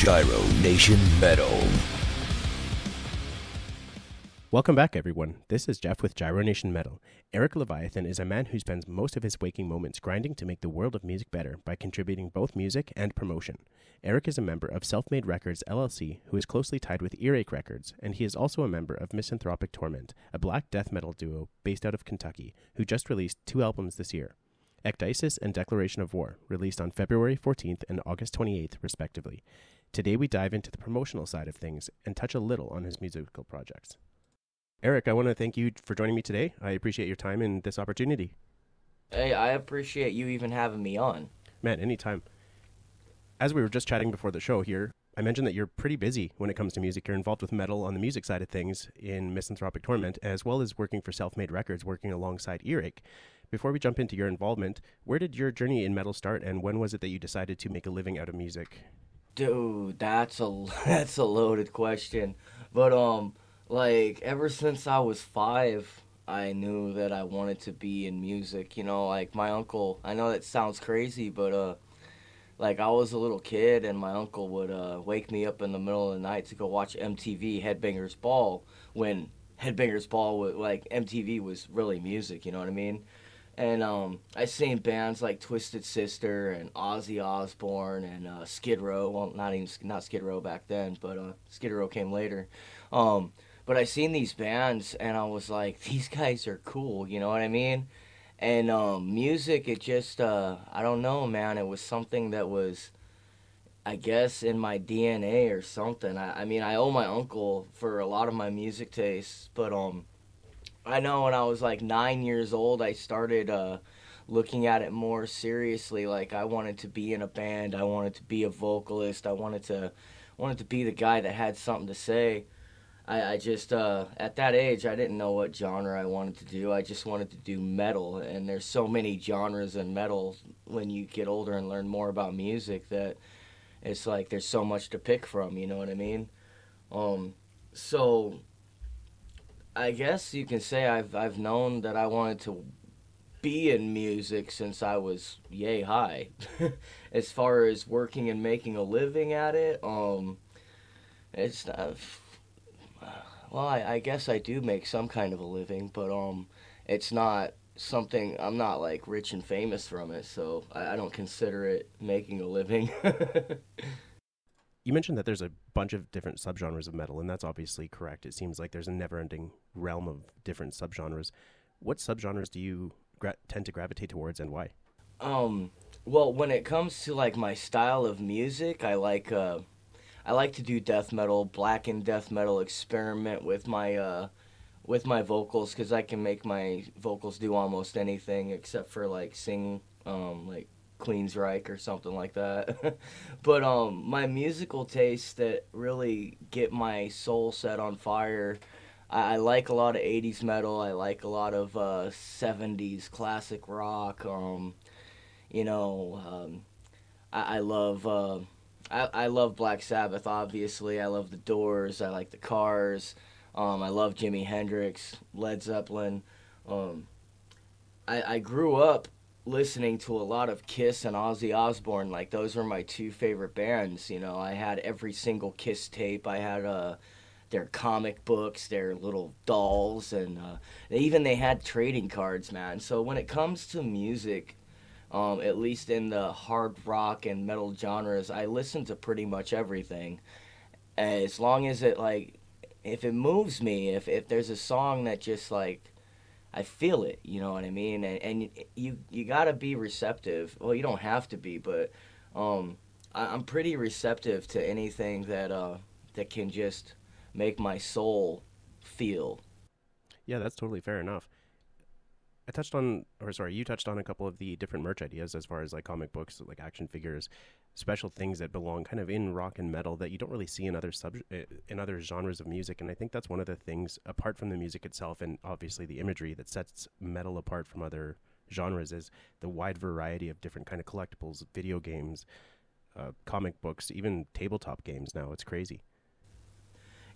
Giro Nation Metal. Welcome back, everyone. This is Jeff with Giro Nation Metal. Erik Leviathan is a man who spends most of his waking moments grinding to make the world of music better by contributing both music and promotion. Erik is a member of SelfMardeRecords, L.L.C, who is closely tied with Erik Records, and he is also a member of Misanthropik Torment, a black death metal duo based out of Kentucky, who just released 2 albums this year, Ecdysis and Declaration of War, released on February 14th and August 28th, respectively. Today we dive into the promotional side of things and touch a little on his musical projects. Erik, I want to thank you for joining me today. I appreciate your time and this opportunity. Hey, I appreciate you even having me on. Man, anytime. As we were just chatting before the show here, I mentioned that you're pretty busy when it comes to music. You're involved with metal on the music side of things in Misanthropik Torment, as well as working for SelfMardeRecords, working alongside Erik. Before we jump into your involvement, where did your journey in metal start, and when was it that you decided to make a living out of music? Dude, that's a loaded question. But like ever since I was 5, I knew that I wanted to be in music. You know, like my uncle. I know that sounds crazy, but like I was a little kid, and my uncle would wake me up in the middle of the night to go watch MTV Headbangers Ball when Headbangers Ball was like MTV was really music. You know what I mean? And I seen bands like Twisted Sister and Ozzy Osbourne and Skid Row. Well, not Skid Row back then, but Skid Row came later. But I seen these bands, and I was like, these guys are cool. You know what I mean? And music, it just I don't know, man. It was something that was, I guess, in my DNA or something. I mean, I owe my uncle for a lot of my music tastes, but I know when I was like 9 years old, I started looking at it more seriously. Like I wanted to be in a band, I wanted to be a vocalist, I wanted to be the guy that had something to say. I just at that age, I didn't know what genre I wanted to do. I just wanted to do metal, and there's so many genres in metal when you get older and learn more about music that it's like there's so much to pick from. You know what I mean? So I guess you can say I've known that I wanted to be in music since I was yay high. As far as working and making a living at it, it's not. Well, I guess I do make some kind of a living, but it's not something. I'm not like rich and famous from it, so I don't consider it making a living. You mentioned that there's a bunch of different subgenres of metal, and that's obviously correct. It seems like there's a never-ending realm of different subgenres. What subgenres do you tend to gravitate towards, and why? Well, when it comes to like my style of music, I like to do death metal, blackened death metal, experiment with my vocals, because I can make my vocals do almost anything except for like sing, like Queensryche or something like that. But my musical tastes that really get my soul set on fire, I like a lot of 80s metal, I like a lot of 70s classic rock, you know, I love Black Sabbath, obviously. I love the Doors, I like the Cars, I love Jimi Hendrix, Led Zeppelin. I grew up listening to a lot of Kiss and Ozzy Osbourne. Like, those were my 2 favorite bands. You know, I had every single Kiss tape. I had their comic books, their little dolls, and they had trading cards, man. So when it comes to music, at least in the hard rock and metal genres, I listen to pretty much everything. As long as it, like, if it moves me, if there's a song that just, like, I feel it, you know what I mean? And you gotta be receptive. Well, you don't have to be, but I'm pretty receptive to anything that can just make my soul feel. Yeah, that's totally fair enough. You touched on a couple of the different merch ideas as far as like comic books, like action figures, special things that belong kind of in rock and metal that you don't really see in other genres of music. And I think that's one of the things, apart from the music itself and obviously the imagery, that sets metal apart from other genres, is the wide variety of different kind of collectibles, video games, comic books, even tabletop games now. It's crazy.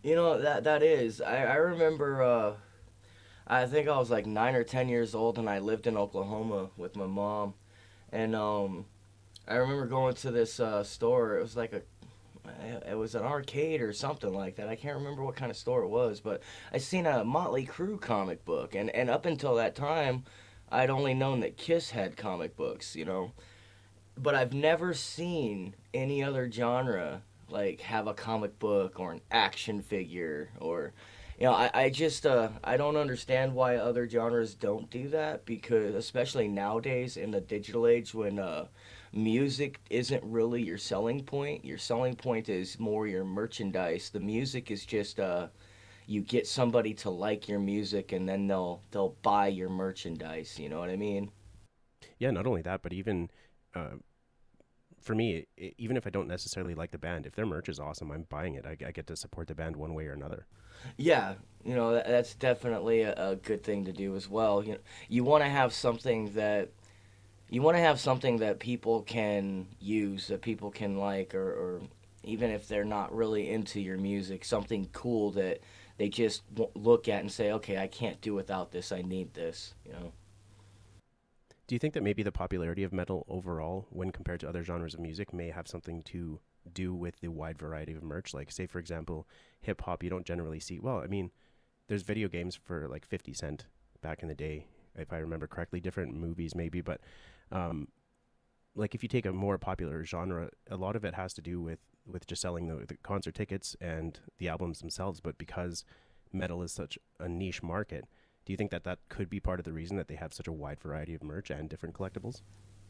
You know, that is. I remember, I think I was like 9 or 10 years old, and I lived in Oklahoma with my mom. And I remember going to this store. It was like it was an arcade or something like that. I can't remember what kind of store it was, but I seen a Motley Crue comic book, and up until that time, I'd only known that Kiss had comic books, you know. But I've never seen any other genre like have a comic book or an action figure or, you know, I just I don't understand why other genres don't do that, because especially nowadays in the digital age when music isn't really your selling point. Your selling point is more your merchandise. The music is just you get somebody to like your music and then they'll buy your merchandise, you know what I mean? Yeah, not only that, but even for me, even if I don't necessarily like the band, if their merch is awesome, I'm buying it. I get to support the band one way or another. Yeah, you know, that's definitely a good thing to do as well. You want to have something that people can use, that people can like, or even if they're not really into your music, something cool that they just look at and say, okay, I can't do without this. I need this, you know. Do you think that maybe the popularity of metal overall, when compared to other genres of music, may have something to do with the wide variety of merch? Like, say, for example, hip hop, you don't generally see. Well, I mean, there's video games for like 50 Cent back in the day, if I remember correctly, different movies maybe, but like if you take a more popular genre, a lot of it has to do with just selling the concert tickets and the albums themselves. But because metal is such a niche market, do you think that that could be part of the reason that they have such a wide variety of merch and different collectibles?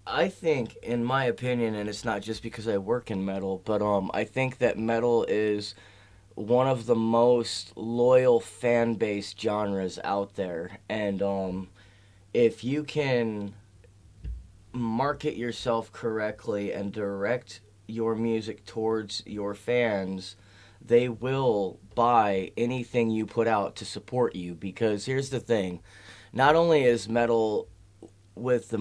I think, in my opinion, and it's not just because I work in metal, but I think that metal is one of the most loyal fan base genres out there, and if you can market yourself correctly and direct your music towards your fans, they will buy anything you put out to support you. Because here's the thing, not only is metal with the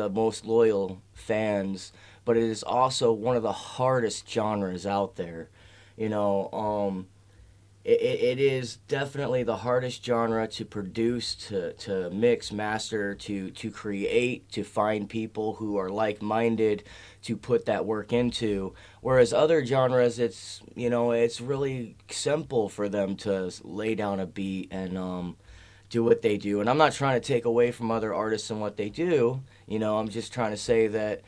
most loyal fans, but it is also one of the hardest genres out there. You know, it is definitely the hardest genre to produce, to mix, master, to create, to find people who are like-minded to put that work into. Whereas other genres, it's, you know, it's really simple for them to lay down a beat and do what they do. And I'm not trying to take away from other artists and what they do. You know, I'm just trying to say that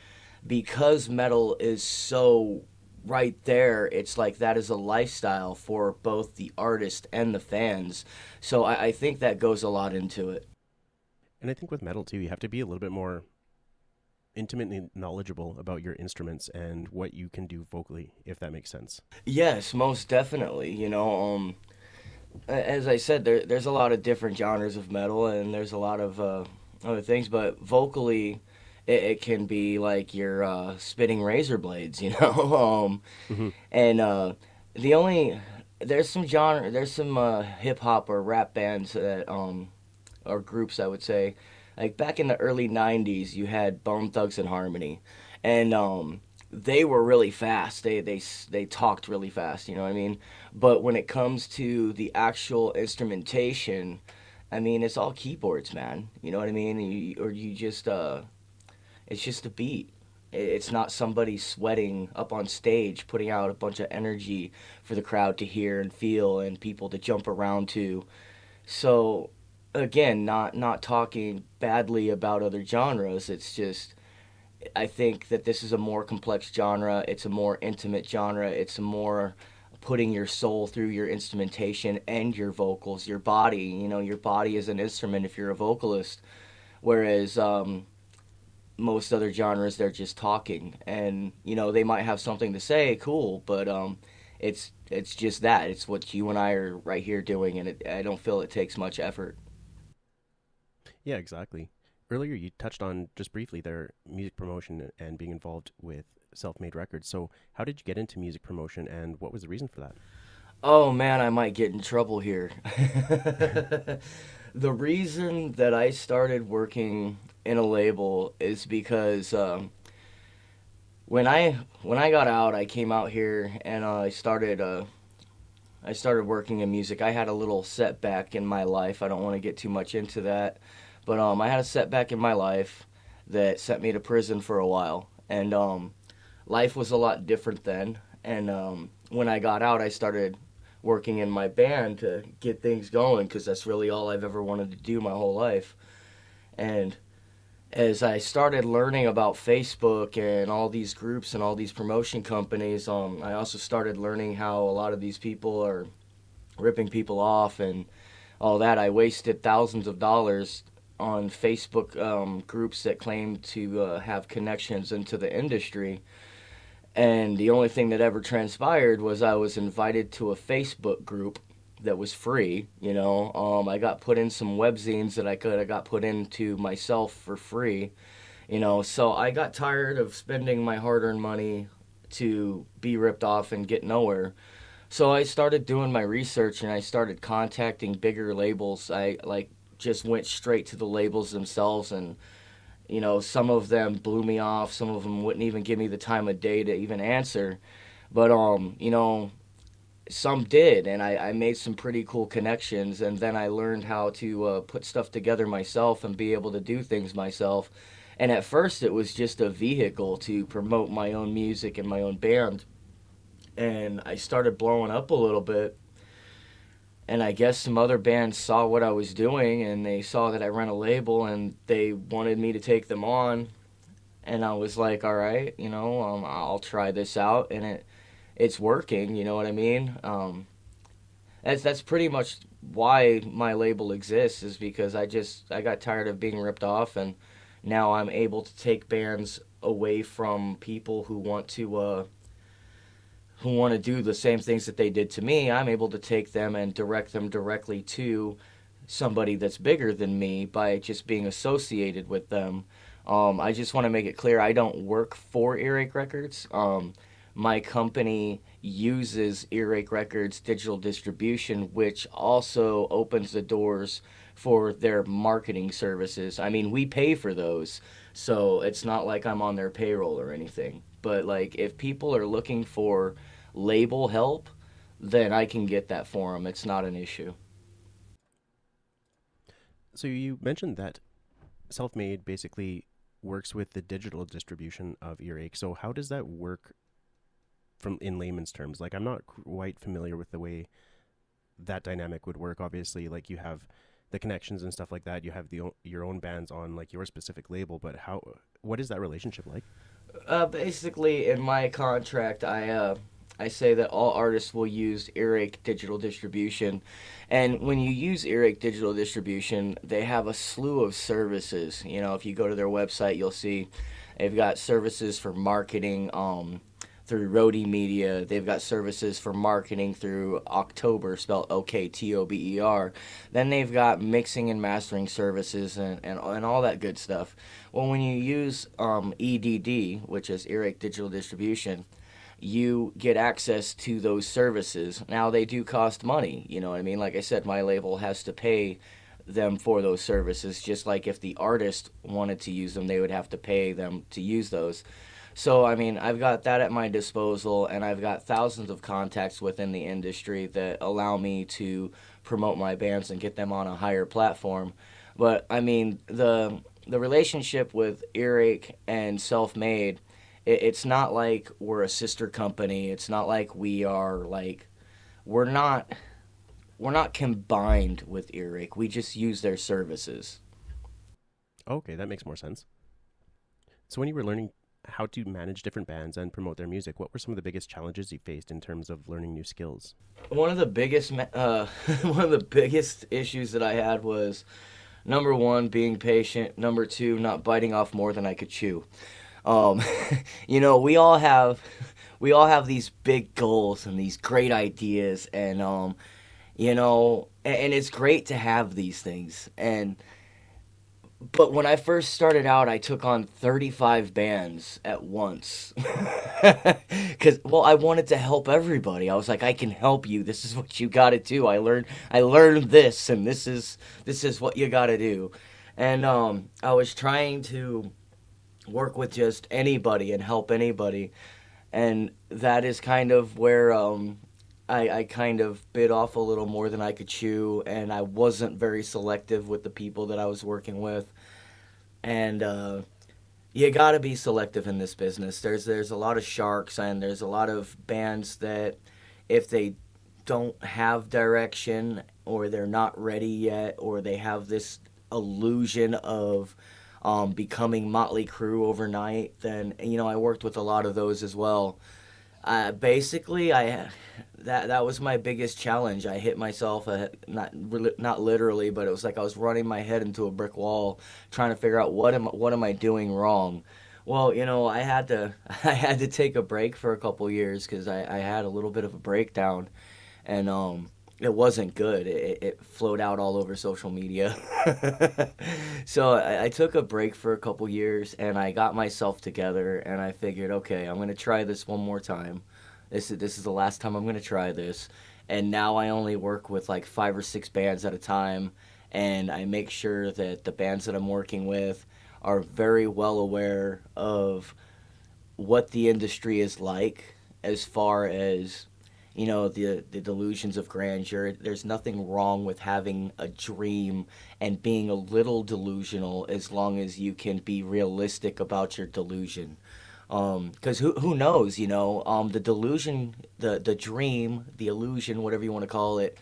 because metal is so right there, it's like that is a lifestyle for both the artist and the fans. So I think that goes a lot into it. And I think with metal too, you have to be a little bit more intimately knowledgeable about your instruments and what you can do vocally, if that makes sense. Yes, most definitely. You know, as I said, there's a lot of different genres of metal, and there's a lot of other things, but vocally, it can be like you're spitting razor blades, you know. And there's some hip hop or rap bands that or groups, I would say, like back in the early '90s, you had Bone Thugs and Harmony, and they were really fast. They talked really fast, you know what I mean? But when it comes to the actual instrumentation, I mean, it's all keyboards, man. You know what I mean? It's just a beat. It's not somebody sweating up on stage, putting out a bunch of energy for the crowd to hear and feel and people to jump around to. So, again, not talking badly about other genres. It's just, I think that this is a more complex genre. It's a more intimate genre. It's a more putting your soul through your instrumentation and your vocals, your body. You know, your body is an instrument if you're a vocalist. Whereas most other genres, they're just talking, and you know, they might have something to say, cool, but it's just that. It's what you and I are right here doing, and I don't feel it takes much effort. Yeah, exactly. Earlier you touched on, just briefly there, music promotion and being involved with SelfMardeRecords. So how did you get into music promotion, and what was the reason for that? Oh man, I might get in trouble here. The reason that I started working in a label is because when I got out, I came out here and I started working in music. I had a little setback in my life. I don't want to get too much into that, but I had a setback in my life that sent me to prison for a while, and life was a lot different then. And when I got out, I started working in my band to get things going, because that's really all I've ever wanted to do my whole life. And as I started learning about Facebook and all these groups and all these promotion companies, I also started learning how a lot of these people are ripping people off and all that. I wasted thousands of dollars on Facebook groups that claim to have connections into the industry. And the only thing that ever transpired was I was invited to a Facebook group that was free, you know. I got put in some webzines that I got put into myself for free, you know. So I got tired of spending my hard-earned money to be ripped off and get nowhere. So I started doing my research, and I started contacting bigger labels. I just went straight to the labels themselves, and you know, some of them blew me off. Some of them wouldn't even give me the time of day to even answer. But you know, some did, and I made some pretty cool connections, and then I learned how to put stuff together myself and be able to do things myself. And at first it was just a vehicle to promote my own music and my own band. And I started blowing up a little bit, and I guess some other bands saw what I was doing, and they saw that I ran a label, and they wanted me to take them on. And I was like, all right, you know, I'll try this out, and it's working, you know what I mean? That's pretty much why my label exists, is because I got tired of being ripped off, and now I'm able to take bands away from people who want to do the same things that they did to me. I'm able to take them and direct them directly to somebody that's bigger than me by just being associated with them. I just want to make it clear, I don't work for Erik Records. My company uses Erik Records digital distribution, which also opens the doors for their marketing services. I mean, we pay for those, so it's not like I'm on their payroll or anything. But like, if people are looking for label help, then I can get that for them. It's not an issue. So you mentioned that Self-Made basically works with the digital distribution of Erik. So how does that work in layman's terms? Like, I'm not quite familiar with the way that dynamic would work. Obviously, like, you have the connections and stuff like that. You have your own bands on like your specific label, but what is that relationship like? Basically, in my contract, I say that all artists will use Erik digital distribution. And when you use Erik digital distribution, they have a slew of services. You know, if you go to their website, you'll see they've got services for marketing through Roadie Media. They've got services for marketing through October, spelled Oktober. Then they've got mixing and mastering services and all that good stuff. Well, when you use EDD, which is Erik Digital Distribution, you get access to those services. Now, they do cost money, you know what I mean? Like I said, my label has to pay them for those services, just like if the artist wanted to use them, they would have to pay them to use those. So, I mean, I've got that at my disposal, and I've got thousands of contacts within the industry that allow me to promote my bands and get them on a higher platform. But, I mean, the relationship with Erik and Self-Made, it's not like we're a sister company. It's not like we are, like, we're not combined with Erik. We just use their services. Okay, that makes more sense. So when you were learning how to manage different bands and promote their music, what were some of the biggest challenges you faced in terms of learning new skills? One of the biggest issues that I had was, number one, being patient. Number two, not biting off more than I could chew. You know, we all have these big goals and these great ideas, and you know, and it's great to have these things. But when I first started out, I took on 35 bands at once. Because, well, I wanted to help everybody. I was like, I can help you. This is what you got to do. I learned this, and this is what you got to do. And I was trying to work with just anybody and help anybody. And that is kind of where I kind of bit off a little more than I could chew, and I wasn't very selective with the people that I was working with. And You gotta be selective in this business. There's a lot of sharks, and there's a lot of bands that if they don't have direction, or they're not ready yet, or they have this illusion of becoming Motley Crue overnight, then I worked with a lot of those as well. Basically, that was my biggest challenge. I hit myself, not literally, but it was like I was running my head into a brick wall, trying to figure out what am I doing wrong. Well, I had to I had to take a break for a couple years because I had a little bit of a breakdown, and it wasn't good. It flowed out all over social media. So I took a break for a couple years, and I got myself together, and I figured, okay, I'm going to try this one more time. This is the last time I'm going to try this. And now I only work with like 5 or 6 bands at a time, and I make sure that the bands that I'm working with are very well aware of what the industry is like as far as the delusions of grandeur. There's nothing wrong with having a dream and being a little delusional as long as you can be realistic about your delusion. Because who knows, the delusion, the dream, the illusion, whatever you want to call it,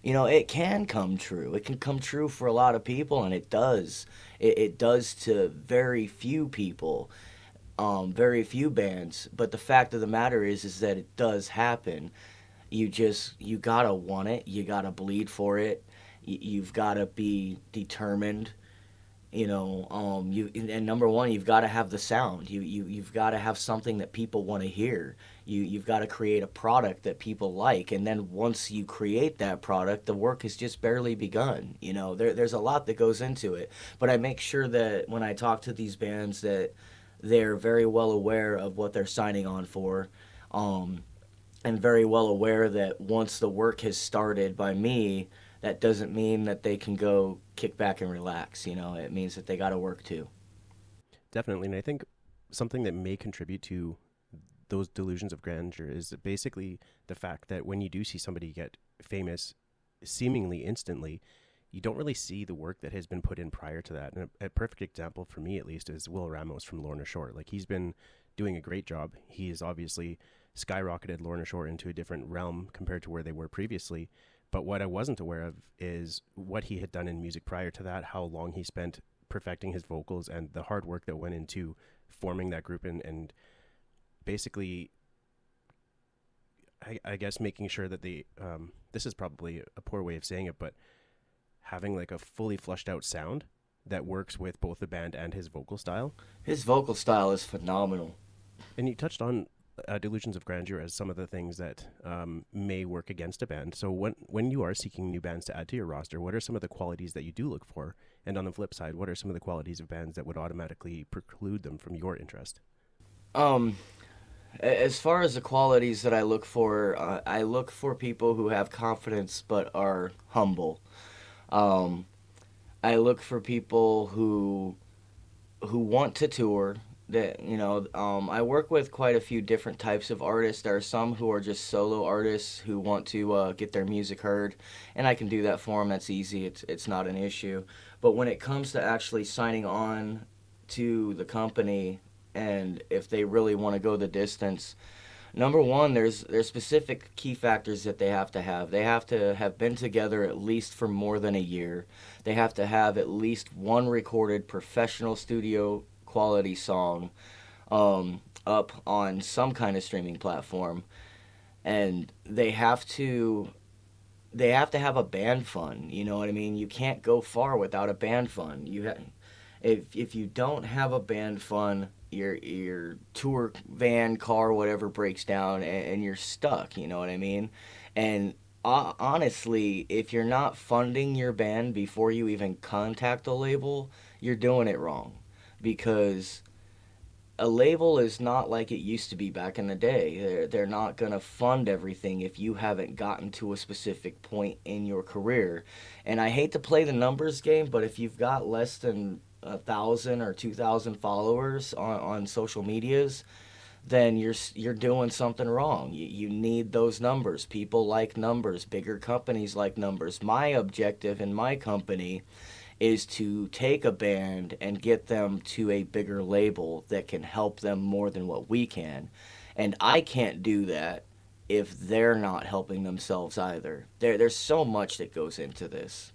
it can come true. It can come true for a lot of people, and it does. It does to very few people, very few bands. But the fact of the matter is that it does happen. You gotta want it. You gotta bleed for it. You've gotta be determined. And number one, you've got to have the sound. You've got to have something that people want to hear. You've got to create a product that people like. And then once you create that product, the work has just barely begun. There's a lot that goes into it. But I make sure that when I talk to these bands that they're very well aware of what they're signing on for. And very well aware that once the work has started by me, that doesn't mean that they can go kick back and relax. It means that they got to work too. Definitely. And I think something that may contribute to those delusions of grandeur is basically the fact that when you do see somebody get famous seemingly instantly, you don't really see the work that has been put in prior to that. And a perfect example for me, at least, is Will Ramos from Lorna Shore. Like, he's been doing a great job. He's obviously skyrocketed Lorna Shore into a different realm compared to where they were previously. But what I wasn't aware of is what he had done in music prior to that, how long he spent perfecting his vocals, and the hard work that went into forming that group, and basically, I guess, making sure that this is probably a poor way of saying it, but having like a fully flushed out sound that works with both the band and his vocal style. His vocal style is phenomenal. And you touched on delusions of grandeur as some of the things that may work against a band. So when you are seeking new bands to add to your roster, what are some of the qualities that you do look for? And on the flip side, what are some of the qualities of bands that would automatically preclude them from your interest? As far as the qualities that I look for people who have confidence but are humble. I look for people who want to tour. That I work with quite a few different types of artists. There are some who are just solo artists who want to get their music heard, and I can do that for them. That's easy. It's not an issue. But when it comes to actually signing on to the company, and if they really want to go the distance, number one, there's specific key factors that they have to have. They have to have been together at least for more than a year. They have to have at least one recorded professional studio quality song up on some kind of streaming platform, and they have to have a band fund. You know what I mean? You can't go far without a band fund. If you don't have a band fund, your tour van, car, whatever breaks down, and you're stuck. You know what I mean? And honestly, if you're not funding your band before you even contact a label, you're doing it wrong. Because a label is not like it used to be back in the day. They're not going to fund everything if you haven't gotten to a specific point in your career. And I hate to play the numbers game, but if you've got less than 1,000 or 2,000 followers on social medias, then you're doing something wrong. You need those numbers. People like numbers. Bigger companies like numbers. My objective in my company is to take a band and get them to a bigger label that can help them more than what we can. And I can't do that if they're not helping themselves either. There's so much that goes into this.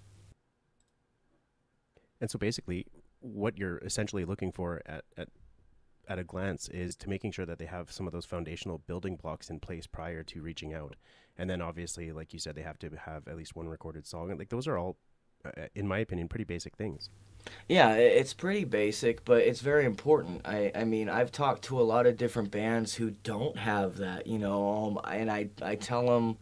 And so basically, what you're essentially looking for at a glance is to making sure that they have some of those foundational building blocks in place prior to reaching out. And then obviously, like you said, they have to have at least one recorded song. Like those are all, in my opinion, pretty basic things. Yeah, it's pretty basic, but it's very important. I mean, I've talked to a lot of different bands who don't have that, you know, and I tell them,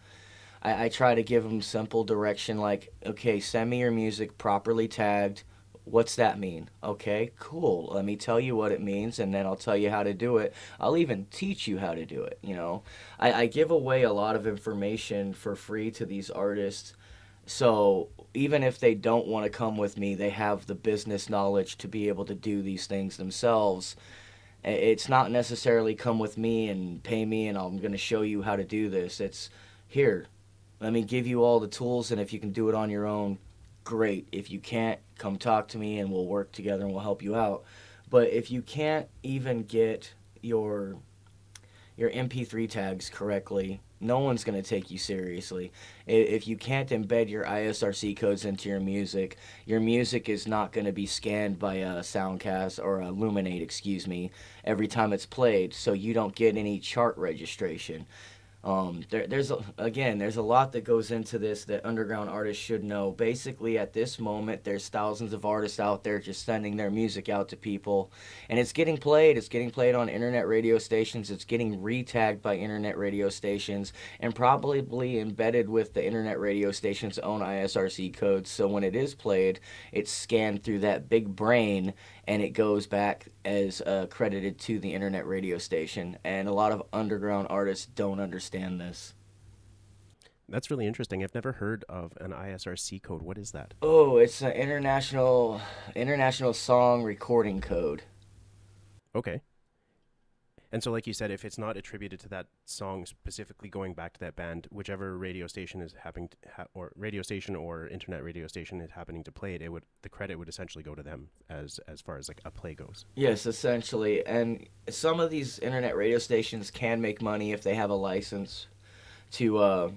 I try to give them simple direction like, okay, send me your music properly tagged. What's that mean? Okay, cool. Let me tell you what it means, and then I'll tell you how to do it. I'll even teach you how to do it, you know. I give away a lot of information for free to these artists, so even if they don't want to come with me, they have the business knowledge to be able to do these things themselves. It's not necessarily come with me and pay me and I'm going to show you how to do this. It's, here, let me give you all the tools, and if you can do it on your own, great. If you can't, come talk to me and we'll work together and we'll help you out. But if you can't even get your MP3 tags correctly, no one's going to take you seriously. If you can't embed your ISRC codes into your music is not going to be scanned by a Soundcast or a Luminate, every time it's played, so you don't get any chart registration. There's a lot that goes into this that underground artists should know. Basically, at this moment, there's thousands of artists out there just sending their music out to people, and it's getting played. It's getting played on internet radio stations. It's getting retagged by internet radio stations, and probably embedded with the internet radio station's own ISRC codes. So when it is played, it's scanned through that big brain, and it goes back as credited to the internet radio station. And a lot of underground artists don't understand this. That's really interesting. I've never heard of an ISRC code. What is that? Oh, it's an international song recording code. Okay. And so, like you said, if it's not attributed to that song specifically going back to that band, whichever radio station is happening to or radio station or internet radio station is happening to play it, the credit would essentially go to them as far as like a play goes. Yes, essentially. And some of these internet radio stations can make money if they have a license to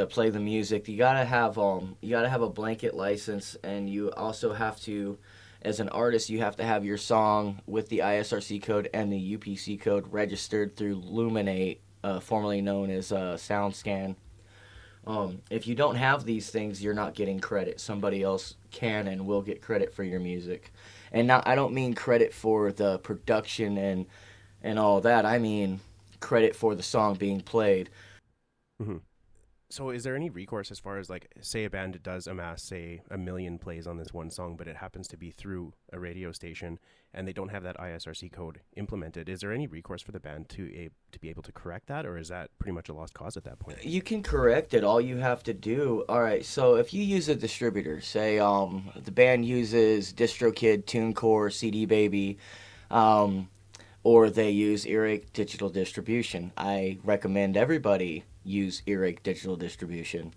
play the music. You gotta have a blanket license, and you also have to, as an artist, you have to have your song with the ISRC code and the UPC code registered through Luminate, formerly known as SoundScan. If you don't have these things, you're not getting credit. Somebody else can and will get credit for your music. And now, I don't mean credit for the production and all that. I mean credit for the song being played. Mm-hmm. So is there any recourse as far as, like, say a band does amass, say, 1 million plays on this one song, but it happens to be through a radio station and they don't have that ISRC code implemented? Is there any recourse for the band to be able to correct that, or is that pretty much a lost cause at that point? You can correct it. All you have to do, all right, so if you use a distributor, say the band uses DistroKid, TuneCore, CD Baby, or they use Earache Digital Distribution. I recommend everybody use Earache Digital Distribution,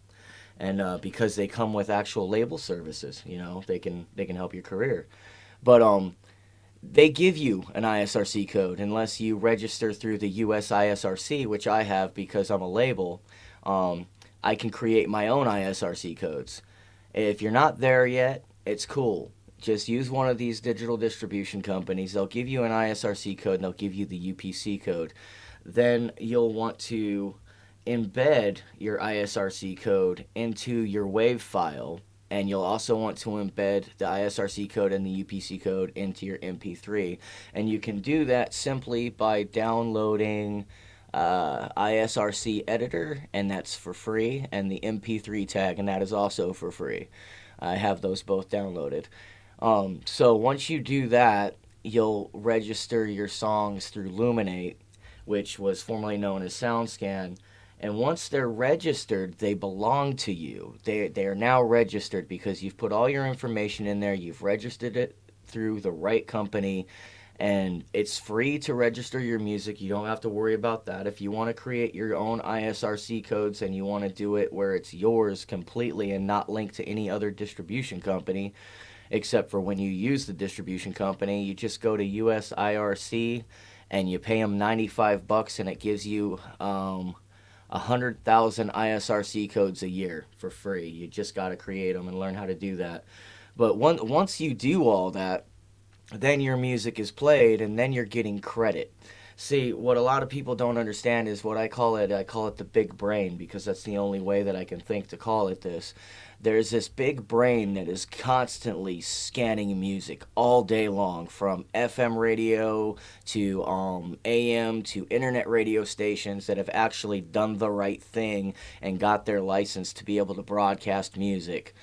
and because they come with actual label services, you know, they can help your career. But they give you an ISRC code unless you register through the US ISRC, which I have because I'm a label. I can create my own ISRC codes. If you're not there yet, it's cool. Just use one of these digital distribution companies. They'll give you an ISRC code and they'll give you the UPC code. Then you'll want to embed your ISRC code into your WAV file, and you'll also want to embed the ISRC code and the UPC code into your MP3. And you can do that simply by downloading ISRC editor, and that's for free, and the MP3 tag, and that is also for free. I have those both downloaded. So once you do that, you'll register your songs through Luminate, which was formerly known as SoundScan. And once they're registered, they belong to you. They are now registered because you've put all your information in there. You've registered it through the right company. And it's free to register your music. You don't have to worry about that. If you want to create your own ISRC codes and you want to do it where it's yours completely and not linked to any other distribution company, except for when you use the distribution company, you just go to USIRC and you pay them $95 and it gives you 100,000 ISRC codes a year for free. You just got to create them and learn how to do that. But once you do all that, then your music is played, and then you're getting credit. See, what a lot of people don't understand is what I call it the big brain, because that's the only way that I can think to call it this. There's this big brain that is constantly scanning music all day long, from FM radio to AM to internet radio stations that have actually done the right thing and got their license to be able to broadcast music.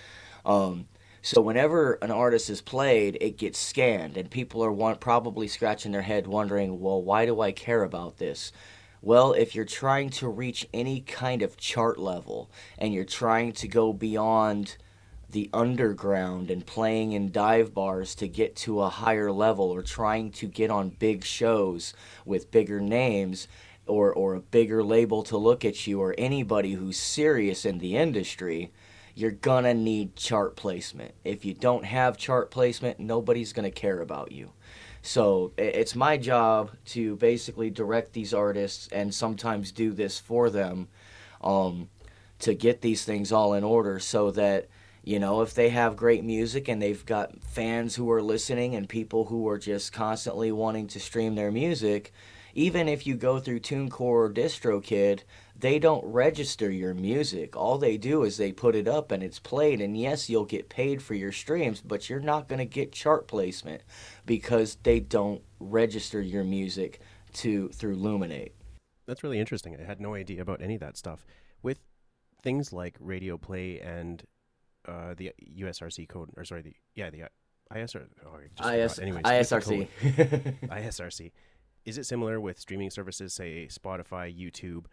So whenever an artist is played, it gets scanned, and people are probably scratching their head wondering, well, why do I care about this? Well, if you're trying to reach any kind of chart level, and you're trying to go beyond the underground and playing in dive bars to get to a higher level, or trying to get on big shows with bigger names, or a bigger label to look at you, or anybody who's serious in the industry, you're gonna need chart placement. If you don't have chart placement, nobody's gonna care about you. So it's my job to basically direct these artists and sometimes do this for them, to get these things all in order, so that, you know, if they have great music and they've got fans who are listening and people who are just constantly wanting to stream their music, even if you go through TuneCore or DistroKid, they don't register your music. All they do is they put it up and it's played, and yes, you'll get paid for your streams, but you're not going to get chart placement because they don't register your music through Luminate. That's really interesting. I had no idea about any of that stuff. With things like radio play and the USRC code, or sorry, the ISR, ISRC. ISRC. Is it similar with streaming services, say Spotify, YouTube,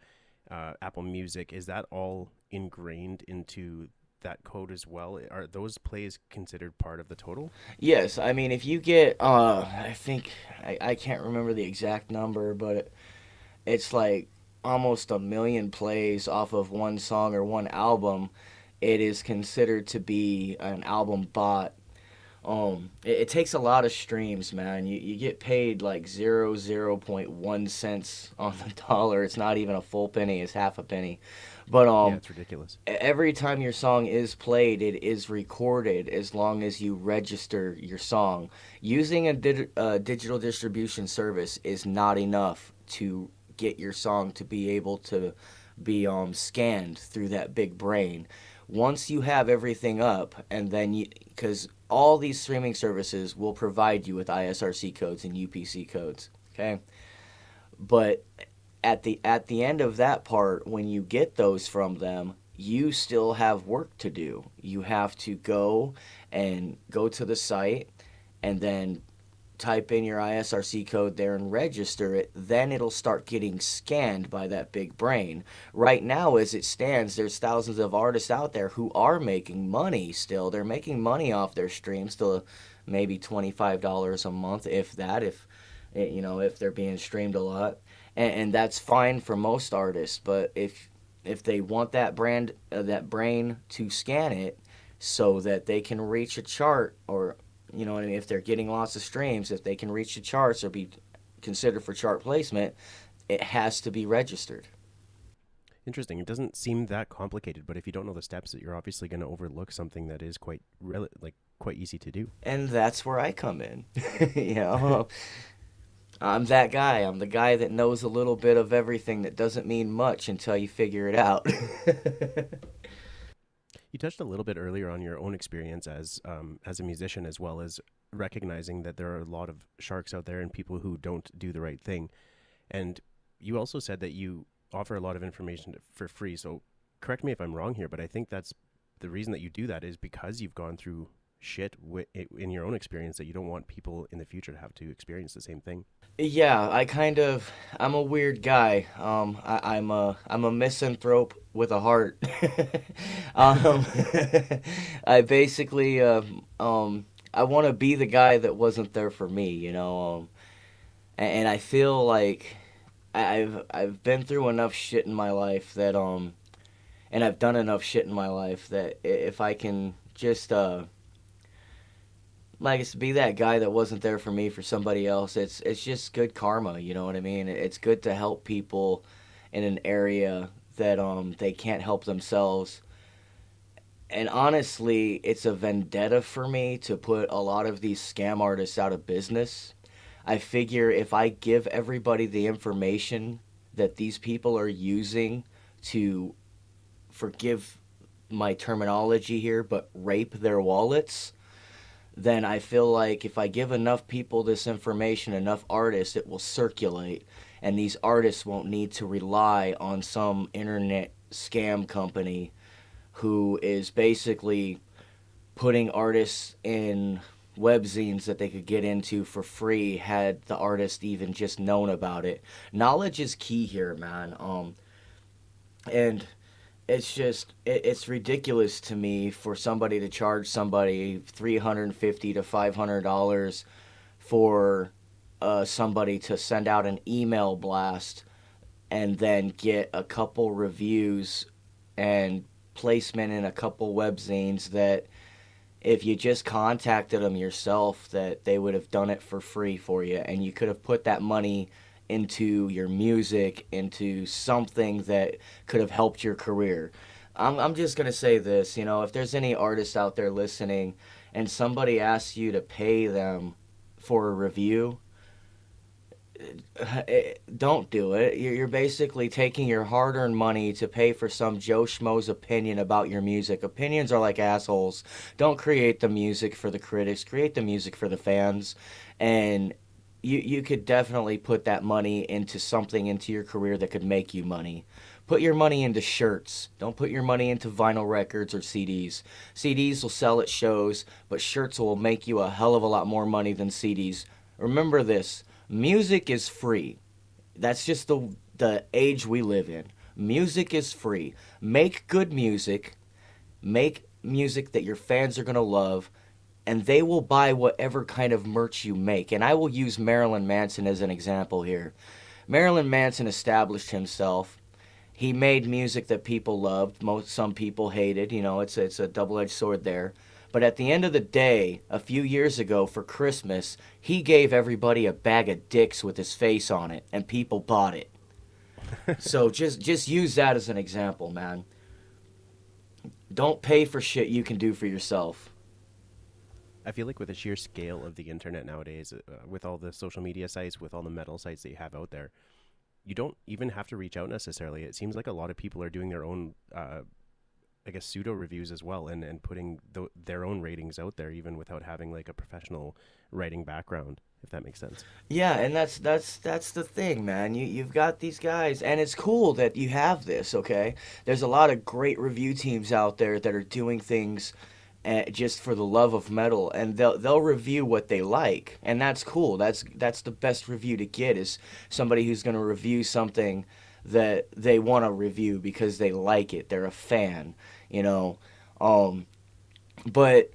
Apple Music? Is that all ingrained into that code as well? Are those plays considered part of the total? Yes. I mean, if you get, I think, I can't remember the exact number, but it's like almost 1 million plays off of one song or one album, it is considered to be an album bot. It takes a lot of streams, man. You get paid like 0.1 cents on the dollar. It's not even a full penny, it's half a penny. But yeah, it's ridiculous. Every time your song is played, it is recorded as long as you register your song. Using a digital distribution service is not enough to get your song to be able to be scanned through that big brain. Once you have everything up, and then because all these streaming services will provide you with ISRC codes and UPC codes, okay? But at the end of that part, when you get those from them, you still have work to do. You have to go to the site and then type in your ISRC code there and register it. Then it'll start getting scanned by that big brain. Right now, as it stands, there's thousands of artists out there who are making money still. They're making money off their streams, still maybe $25 a month, if that, if they're being streamed a lot. And that's fine for most artists, but if they want that brain to scan it so that they can reach a chart, or you know what I mean, if they're getting lots of streams, if they can reach the charts or be considered for chart placement, it has to be registered. Interesting. It doesn't seem that complicated, but if you don't know the steps, you're obviously going to overlook something that is quite easy to do. And that's where I come in. You know, I'm that guy. I'm the guy that knows a little bit of everything that doesn't mean much until you figure it out. You touched a little bit earlier on your own experience as a musician, as well as recognizing that there are a lot of sharks out there and people who don't do the right thing. And you also said that you offer a lot of information for free. So correct me if I'm wrong here, but I think that's the reason that you do that is because you've gone through shit in your own experience that you don't want people in the future to have to experience the same thing. Yeah, I'm a weird guy. I'm a misanthrope with a heart. I basically, I want to be the guy that wasn't there for me, you know. And I feel like I've been through enough shit in my life that and I've done enough shit in my life that if I can just like it's be that guy that wasn't there for me for somebody else, it's just good karma, you know what I mean? It's good to help people in an area that they can't help themselves. And honestly, it's a vendetta for me to put a lot of these scam artists out of business. I figure if I give everybody the information that these people are using to, forgive my terminology here, but rape their wallets, then I feel like if I give enough people this information, enough artists, it will circulate. And these artists won't need to rely on some internet scam company who is basically putting artists in webzines that they could get into for free had the artist even just known about it. Knowledge is key here, man. And it's just, it's ridiculous to me for somebody to charge somebody $350 to $500 for somebody to send out an email blast and then get a couple reviews and placement in a couple webzines that if you just contacted them yourself, that they would have done it for free for you, and you could have put that money into your music, into something that could have helped your career. I'm just going to say this, you know, if there's any artists out there listening and somebody asks you to pay them for a review, don't do it. You're basically taking your hard-earned money to pay for some Joe Schmo's opinion about your music. Opinions are like assholes. Don't create the music for the critics. Create the music for the fans. And you could definitely put that money into something, into your career that could make you money. Put your money into shirts. Don't put your money into vinyl records or CDs. CDs will sell at shows, but shirts will make you a hell of a lot more money than CDs. Remember this. Music is free. That's just the age we live in. Music is free. Make good music. Make music that your fans are going to love, and they will buy whatever kind of merch you make. And I will use Marilyn Manson as an example here. Marilyn Manson established himself. He made music that people loved. Some people hated. You know, it's a double-edged sword there. But at the end of the day, a few years ago for Christmas, he gave everybody a bag of dicks with his face on it, and people bought it. So just use that as an example, man. Don't pay for shit you can do for yourself. I feel like with the sheer scale of the internet nowadays, with all the social media sites, with all the metal sites that you have out there, you don't even have to reach out necessarily. It seems like a lot of people are doing their own I guess pseudo reviews as well, and putting their own ratings out there, even without having like a professional writing background, if that makes sense. Yeah, and that's the thing, man. You've got these guys, and it's cool that you have this. Okay, there's a lot of great review teams out there that are doing things just for the love of metal, and they'll review what they like, and that's cool. That's the best review to get, is somebody who's going to review something that they want to review because they like it. They're a fan, you know. But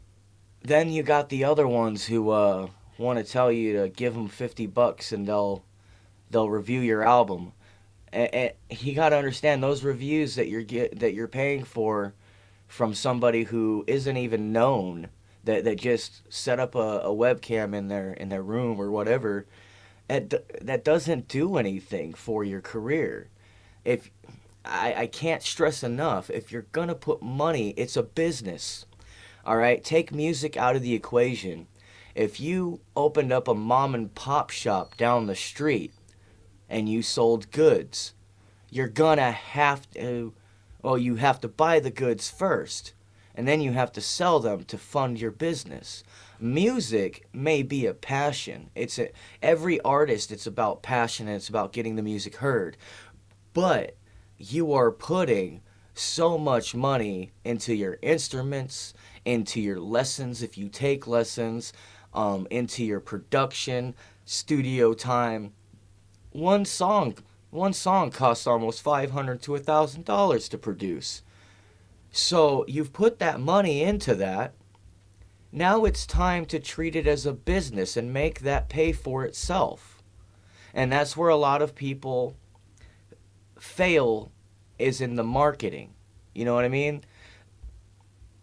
then you got the other ones who want to tell you to give them $50 and they'll review your album. And you got to understand, those reviews that you're paying for from somebody who isn't even known, that just set up a webcam in their room or whatever, that doesn't do anything for your career. If I can't stress enough, if you're going to put money, it's a business. All right? Take music out of the equation. If you opened up a mom and pop shop down the street and you sold goods, you're going to have to, well, you have to buy the goods first, and then you have to sell them to fund your business. Music may be a passion. Every artist, it's about passion, and it's about getting the music heard. But you are putting so much money into your instruments, into your lessons if you take lessons, into your production, studio time. One song costs almost $500 to $1,000 to produce. So you've put that money into that. Now it's time to treat it as a business and make that pay for itself. And that's where a lot of people fail, is in the marketing. You know what I mean?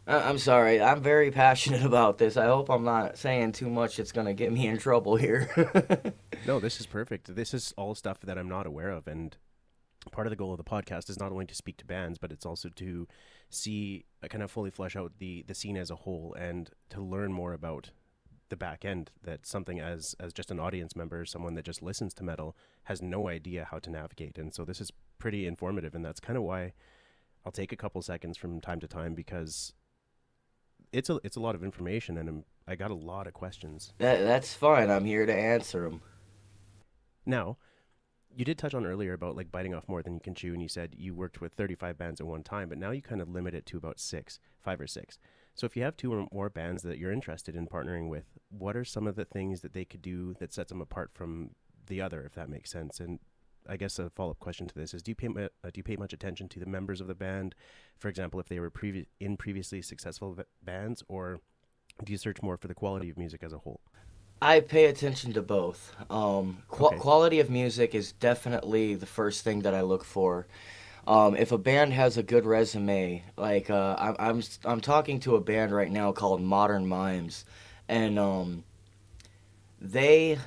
I'm sorry. I'm very passionate about this. I hope I'm not saying too much that's going to get me in trouble here. No, this is perfect. This is all stuff that I'm not aware of. And part of the goal of the podcast is not only to speak to bands, but it's also to see, kind of fully flesh out the scene as a whole and to learn more about the back end, that something as just an audience member, someone that just listens to metal, has no idea how to navigate. And so this is pretty informative, and that's kind of why I'll take a couple seconds from time to time, because it's a lot of information, and I got a lot of questions. That's fine. I'm here to answer them. Now, you did touch on earlier about like biting off more than you can chew, and you said you worked with 35 bands at one time, but now you kind of limit it to about 5 or 6. So if you have 2 or more bands that you're interested in partnering with, what are some of the things that they could do that sets them apart from the other, if that makes sense? And I guess a follow-up question to this is, do you pay much attention to the members of the band? For example, if they were in previously successful bands, or do you search more for the quality of music as a whole? I pay attention to both. Okay. Quality of music is definitely the first thing that I look for. If a band has a good resume, like I'm talking to a band right now called Modern Mimes, and they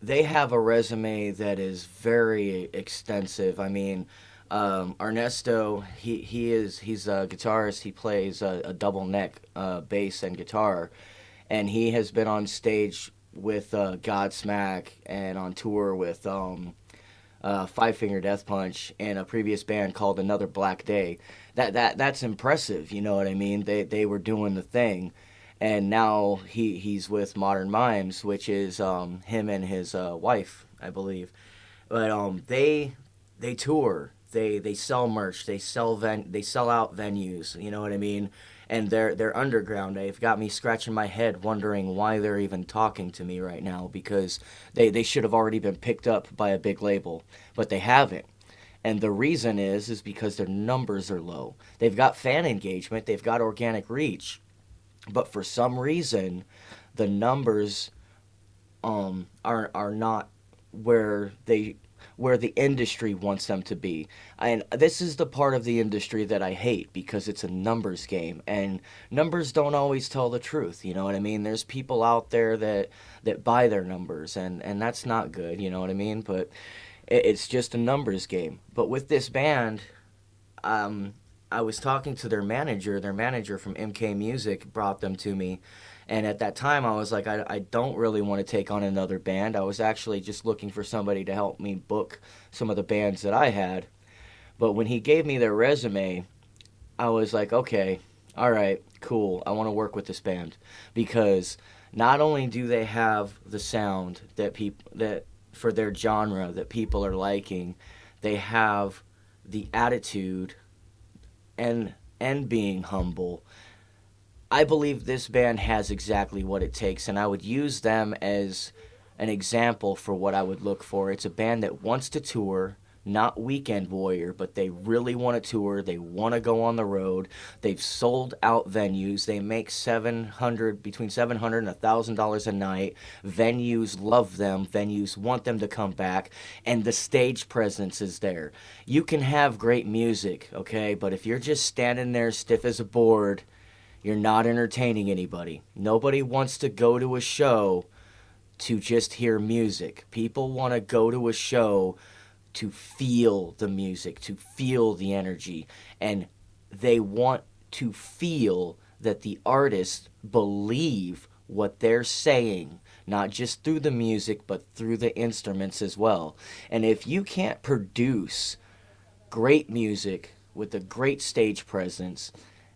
have a resume that is very extensive. I mean, Ernesto, he's a guitarist. He plays a double neck bass and guitar, and he has been on stage with Godsmack and on tour with Five Finger Death Punch and a previous band called Another Black Day. That's impressive, you know what I mean? They were doing the thing, and now he's with Modern Mimes, which is him and his wife, I believe. But they tour, they sell merch, they sell out venues, you know what I mean? And they're underground. They've got me scratching my head wondering why they're even talking to me right now, because they should have already been picked up by a big label, but they haven't. And the reason is because their numbers are low. They've got fan engagement, they've got organic reach, but for some reason the numbers are not where the industry wants them to be. And this is the part of the industry that I hate, because it's a numbers game, and numbers don't always tell the truth, you know what I mean? There's people out there that buy their numbers, and that's not good, you know what I mean? But it's just a numbers game. But with this band, I was talking to their manager from MK Music brought them to me. And at that time, I was like, I don't really want to take on another band. I was actually just looking for somebody to help me book some of the bands that I had. But when he gave me their resume, I was like, okay, all right, cool. I want to work with this band, because not only do they have the sound that for their genre that people are liking, they have the attitude and being humble. I believe this band has exactly what it takes, and I would use them as an example for what I would look for. It's a band that wants to tour, not weekend warrior, but they really want to tour. They want to go on the road. They've sold out venues. They make between $700 and $1,000 a night. Venues love them. Venues want them to come back, and the stage presence is there. You can have great music, okay, but if you're just standing there stiff as a board, you're not entertaining anybody. Nobody wants to go to a show to just hear music. People want to go to a show to feel the music, to feel the energy, and they want to feel that the artists believe what they're saying, not just through the music, but through the instruments as well. And if you can't produce great music with a great stage presence,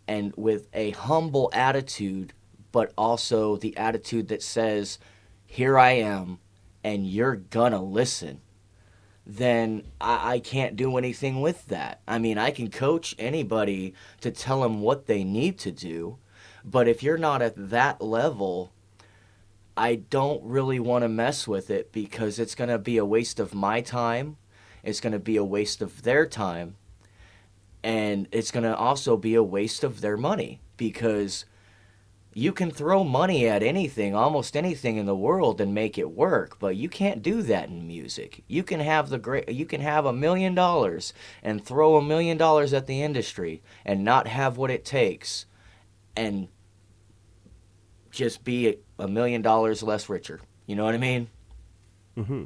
and with a humble attitude, but also the attitude that says, here I am, and you're gonna listen, then I can't do anything with that. I mean, I can coach anybody to tell them what they need to do, but if you're not at that level, I don't really want to mess with it, because it's going to be a waste of my time, it's going to be a waste of their time, and it's going to also be a waste of their money, because you can throw money at anything, almost anything in the world, and make it work, but you can't do that in music. You can have $1 million and throw $1 million at the industry and not have what it takes, and just be $1 million less richer. You know what I mean? Mm-hmm.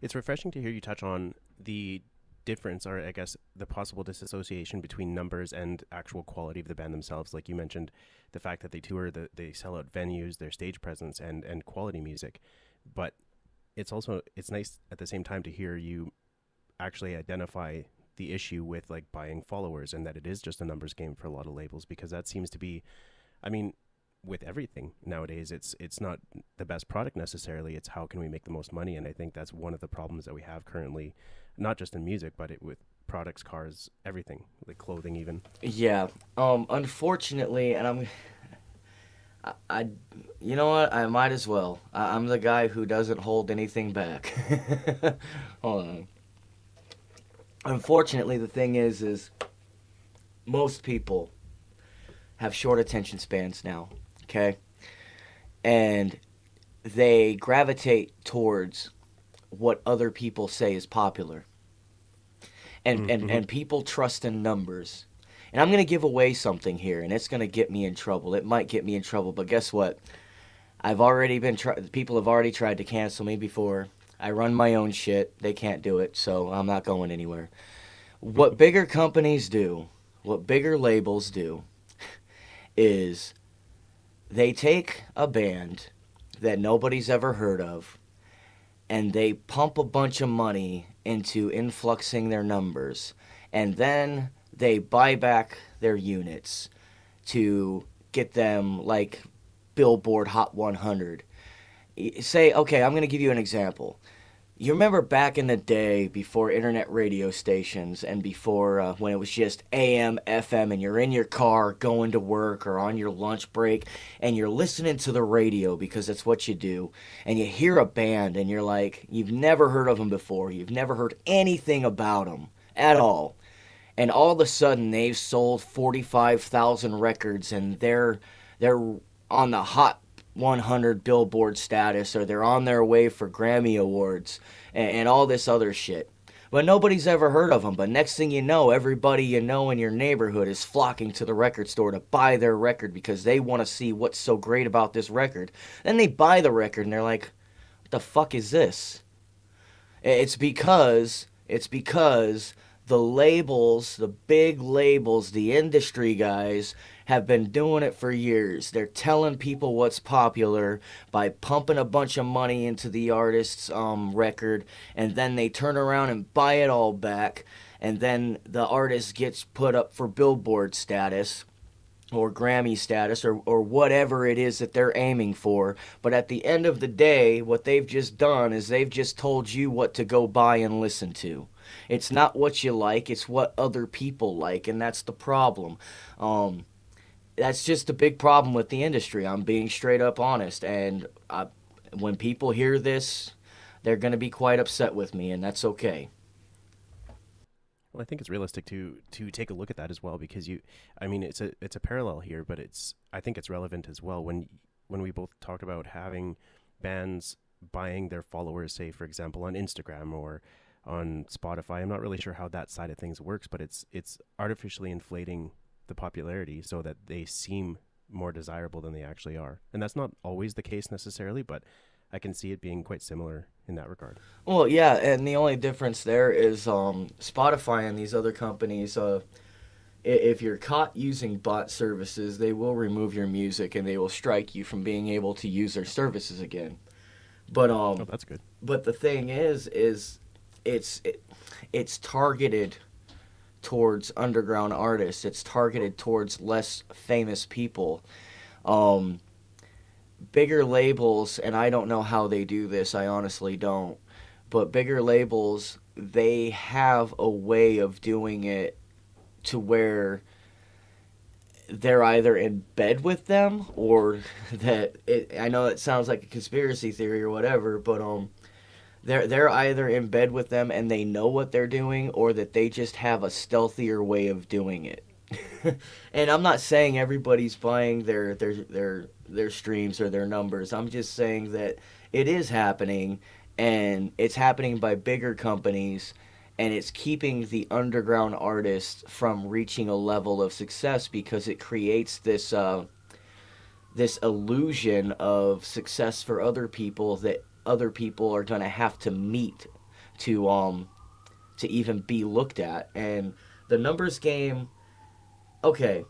It's refreshing to hear you touch on the difference, or I guess the possible disassociation between numbers and actual quality of the band themselves. Like you mentioned, the fact that they tour, they sell out venues, their stage presence, and quality music. But it's nice at the same time to hear you actually identify the issue with like buying followers, and that it is just a numbers game for a lot of labels, because that seems to be, I mean, with everything nowadays, it's not the best product necessarily. It's how can we make the most money, and I think that's one of the problems that we have currently, not just in music, but with products, cars, everything, like clothing even. Yeah. Unfortunately, and I you know what? I might as well. I'm the guy who doesn't hold anything back. Hold on. Unfortunately, the thing is most people have short attention spans now. Okay, and they gravitate towards what other people say is popular, and people trust in numbers. And I'm gonna give away something here, and it's gonna get me in trouble. It might get me in trouble, but guess what? People have already tried to cancel me before. I run my own shit. They can't do it, so I'm not going anywhere. What bigger companies do, what bigger labels do, is they take a band that nobody's ever heard of and they pump a bunch of money into influxing their numbers, and then they buy back their units to get them like Billboard Hot 100. Say, okay, I'm going to give you an example. You remember back in the day before internet radio stations and before when it was just AM, FM, and you're in your car going to work or on your lunch break and you're listening to the radio because that's what you do, and you hear a band and you're like, you've never heard of them before, you've never heard anything about them at all, and all of a sudden they've sold 45,000 records and they're on the Hot 100 Billboard status, or they're on their way for Grammy Awards and all this other shit. But nobody's ever heard of them. But next thing you know, everybody you know in your neighborhood is flocking to the record store to buy their record because they want to see what's so great about this record. Then they buy the record and they're like, what the fuck is this? It's because the labels, the big labels, the industry guys have been doing it for years. They're telling people what's popular by pumping a bunch of money into the artist's record, and then they turn around and buy it all back, and then the artist gets put up for Billboard status or Grammy status or whatever it is that they're aiming for. But at the end of the day, what they've just done is they've just told you what to go buy and listen to. It's not what you like, it's what other people like, and that's the problem. That's just a big problem with the industry. I'm being straight up honest, and when people hear this, they're going to be quite upset with me, and that's okay. Well, I think it's realistic to take a look at that as well, because it's a parallel here, but I think it's relevant as well when we both talk about having bands buying their followers, say for example on Instagram or on Spotify. I'm not really sure how that side of things works, but it's artificially inflating the popularity so that they seem more desirable than they actually are. And that's not always the case necessarily, but I can see it being quite similar in that regard. Well, yeah, and the only difference there is Spotify and these other companies, if you're caught using bot services, they will remove your music and they will strike you from being able to use their services again. But oh, that's good. But the thing is it's targeted towards underground artists. It's targeted towards less famous people. Bigger labels, and I don't know how they do this, I honestly don't, but bigger labels, they have a way of doing it to where they're either in bed with them or I know it sounds like a conspiracy theory or whatever, but they're either in bed with them and they know what they're doing, or that they just have a stealthier way of doing it. And I'm not saying everybody's buying their streams or their numbers. I'm just saying that it is happening, and it's happening by bigger companies, and it's keeping the underground artists from reaching a level of success because it creates this this illusion of success for other people that other people are going to have to meet to even be looked at. And the numbers game, okay,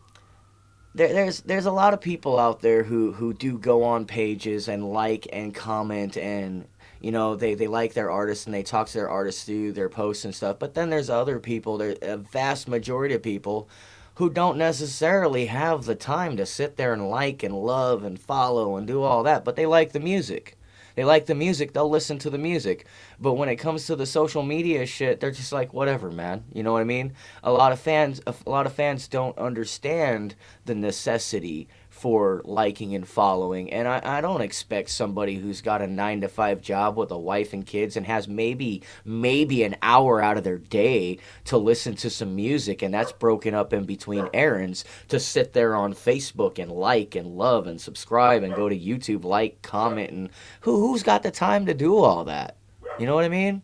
there's a lot of people out there who do go on pages and like and comment, and you know, they like their artists and they talk to their artists through their posts and stuff. But then there's other people, there's a vast majority of people who don't necessarily have the time to sit there and like and love and follow and do all that, but they like the music. They like the music, they'll listen to the music. But when it comes to the social media shit, they're just like, whatever, man. You know what I mean? A lot of fans don't understand the necessity for liking and following. And I don't expect somebody who's got a 9-to-5 job with a wife and kids and has maybe an hour out of their day to listen to some music, and that's broken up in between errands, to sit there on Facebook and like and love and subscribe and go to YouTube, like, comment, and who's got the time to do all that? You know what I mean?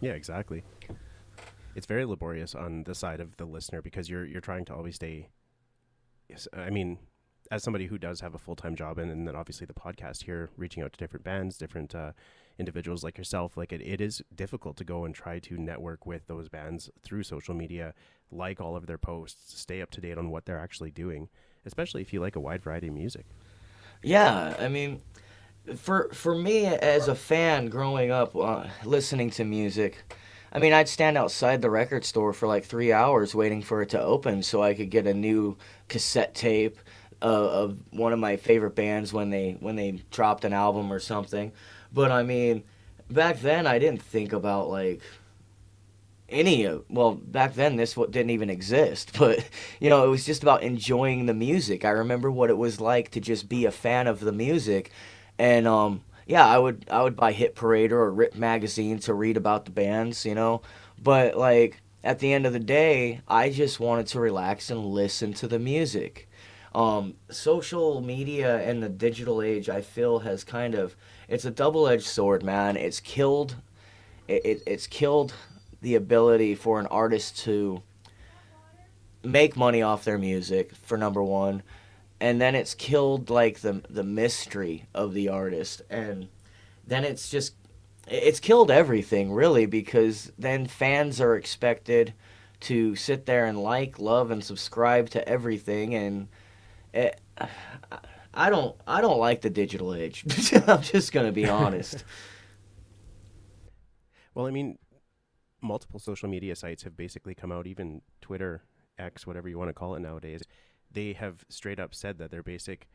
Yeah, exactly. It's very laborious on the side of the listener because you're trying to always stay. Yes, I mean, as somebody who does have a full-time job, and then obviously the podcast here, reaching out to different bands, different individuals like yourself, like it is difficult to go and try to network with those bands through social media, like all of their posts, stay up to date on what they're actually doing, especially if you like a wide variety of music. Yeah, I mean, for me as a fan growing up, listening to music, I mean, I'd stand outside the record store for like 3 hours waiting for it to open so I could get a new cassette tape of one of my favorite bands when they dropped an album or something. But I mean, back then I didn't think about like back then this didn't even exist, but you know, it was just about enjoying the music. I remember what it was like to just be a fan of the music, and yeah, I would buy Hit Parader or Rip magazine to read about the bands, you know, but like at the end of the day, I just wanted to relax and listen to the music. Social media and the digital age, I feel, has kind of, it's a double-edged sword, man. It's killed the ability for an artist to make money off their music, for number one, and then it's killed like the mystery of the artist, and then it's killed everything really, because then fans are expected to sit there and like, love, and subscribe to everything, and I don't like the digital age. I'm just gonna be honest. Well, I mean, multiple social media sites have basically come out, even Twitter, X, whatever you want to call it nowadays. They have straight up said that their basic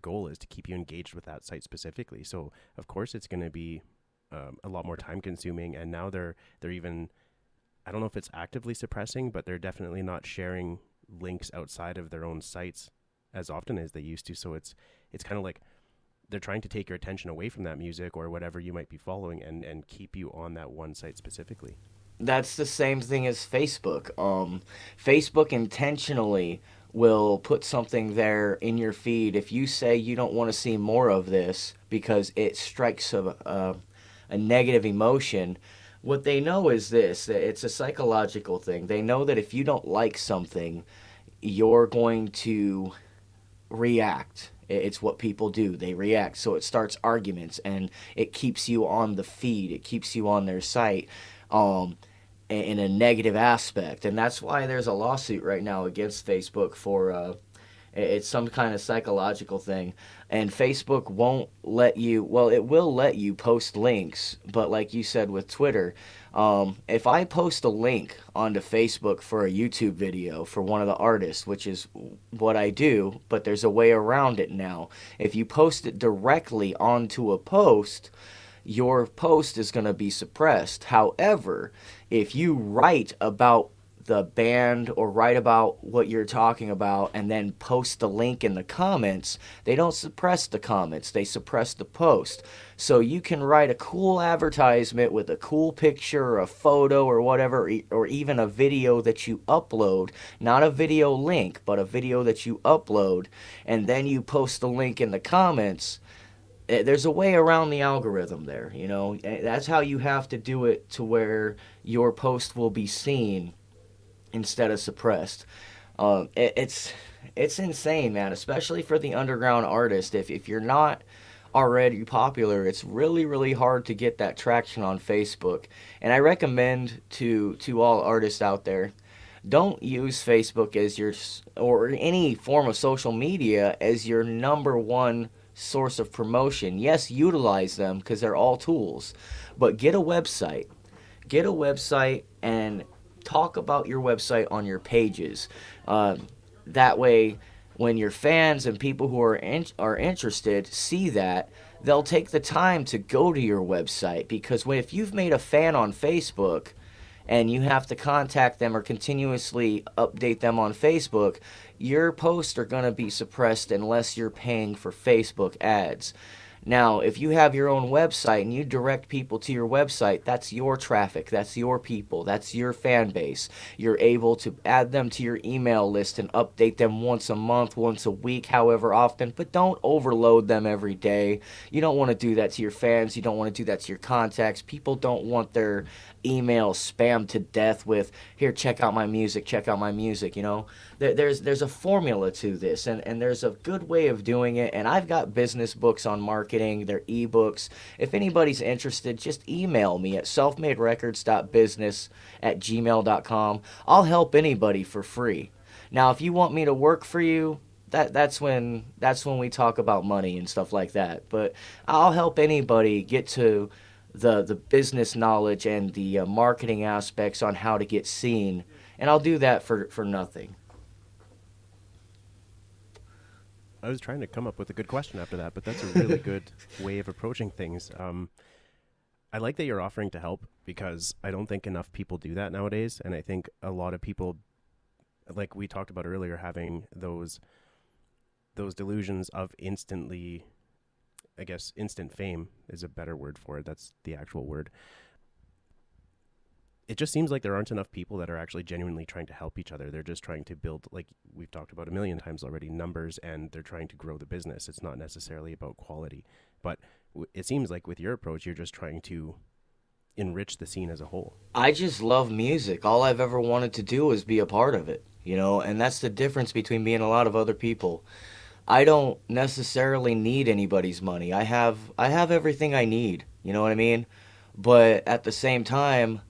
goal is to keep you engaged with that site specifically. So of course it's going to be a lot more time consuming. And now they're even, I don't know if it's actively suppressing, but they're definitely not sharing links outside of their own sites as often as they used to. So it's kind of like they're trying to take your attention away from that music or whatever you might be following and keep you on that one site specifically. That's the same thing as Facebook. Facebook intentionally will put something there in your feed if you say you don't want to see more of this because it strikes a negative emotion. What they know is this, that it's a psychological thing. They know that if you don't like something, you're going to react. It's what people do. They react. So it starts arguments, and it keeps you on the feed. It keeps you on their site in a negative aspect. And that's why there's a lawsuit right now against Facebook for it's some kind of psychological thing. And Facebook won't let you, well, it will let you post links, but like you said with Twitter, if I post a link onto Facebook for a YouTube video for one of the artists, which is what I do, but there's a way around it now. If you post it directly onto a post, your post is going to be suppressed. However, if you write about the band or write about what you're talking about and then post the link in the comments, they don't suppress the comments, they suppress the post. So you can write a cool advertisement with a cool picture or a photo or whatever, or even a video that you upload, not a video link, but a video that you upload, and then you post the link in the comments. There's a way around the algorithm there, you know. That's how you have to do it to where your post will be seen instead of suppressed. It's insane, man, especially for the underground artist. If you're not already popular, it's really, really hard to get that traction on Facebook. And I recommend to all artists out there, don't use Facebook as your, or any form of social media as your number one source of promotion. Yes, utilize them because they're all tools, but get a website. Get a website and talk about your website on your pages. That way, when your fans and people who are interested see that, they'll take the time to go to your website. Because if you've made a fan on Facebook and you have to contact them or continuously update them on Facebook, your posts are going to be suppressed unless you're paying for Facebook ads. Now, if you have your own website and you direct people to your website, that's your traffic, that's your people, that's your fan base. You're able to add them to your email list and update them once a month, once a week, however often, but don't overload them every day. You don't want to do that to your fans. You don't want to do that to your contacts. People don't want their email spammed to death with, here, check out my music, you know. There's a formula to this, and there's a good way of doing it, and I've got business books on marketing, they're ebooks. If anybody's interested, just email me at selfmaderecords.business@gmail.com. I'll help anybody for free. Now, if you want me to work for you, that's when we talk about money and stuff like that. But I'll help anybody get to the business knowledge and the marketing aspects on how to get seen, and I'll do that for nothing. I was trying to come up with a good question after that, but that's a really good way of approaching things. I like that you're offering to help, because I don't think enough people do that nowadays, and I think a lot of people, like we talked about earlier, having those delusions of instant fame is a better word for it. That's the actual word. It just seems like there aren't enough people that are actually genuinely trying to help each other. They're just trying to build, like we've talked about a million times already, numbers, and they're trying to grow the business. It's not necessarily about quality. But it seems like with your approach, you're just trying to enrich the scene as a whole. I just love music. All I've ever wanted to do is be a part of it, you know, and that's the difference between me and a lot of other people. I don't necessarily need anybody's money. I have everything I need, you know what I mean? But at the same time,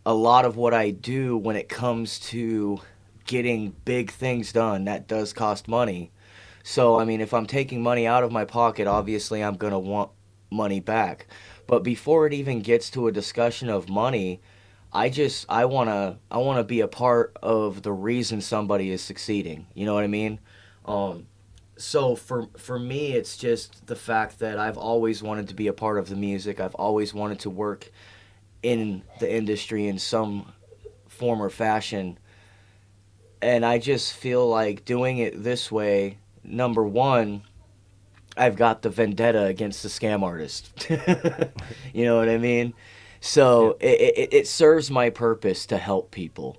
a lot of what I do when it comes to getting big things done, that does cost money. So, I mean, if I'm taking money out of my pocket, obviously I'm going to want money back. But before it even gets to a discussion of money, I want to be a part of the reason somebody is succeeding. You know what I mean? So for me, it's just the fact that I've always wanted to be a part of the music. I've always wanted to work in the industry in some form or fashion. And I just feel like doing it this way, number one, I've got the vendetta against the scam artist. You know what I mean? So yeah. It serves my purpose to help people.